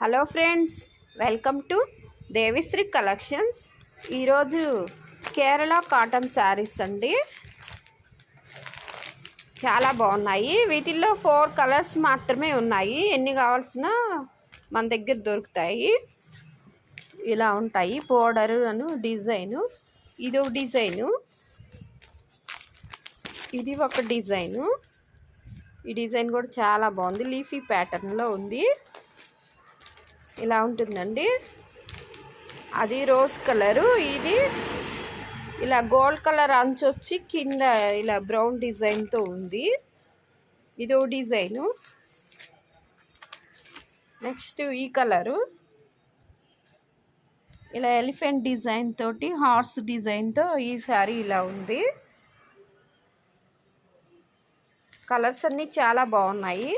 Hello friends, welcome to Devishree collections. ఈరోజు Kerala cotton saris అండి. చాలా బాగున్నాయి. వీటిల్లో 4 కలర్స్ మాత్రమే ఉన్నాయి. ఎన్ని కావాల్సిన మన దగ్గర దొరుకుతాయి. ఇలా ఉంటాయి. బోర్డరు అను డిజైను, ఇది ఒక డిజైను, ఇది ఒక డిజైను. ఈ డిజైన్ కూడా చాలా బాగుంది. లీఫీ ప్యాటర్న్లో ఉంది. ఇలా ఉంటుందండి. అది రోజ్ కలరు, ఇది ఇలా గోల్డ్ కలర్ అంచు వచ్చి కింద ఇలా బ్రౌన్ డిజైన్తో ఉంది. ఇది ఓ డిజైను. నెక్స్ట్ ఈ కలరు ఇలా ఎలిఫెంట్ డిజైన్ తోటి హార్స్ డిజైన్తో ఈ సారీ ఇలా ఉంది. కలర్స్ అన్నీ చాలా బాగున్నాయి.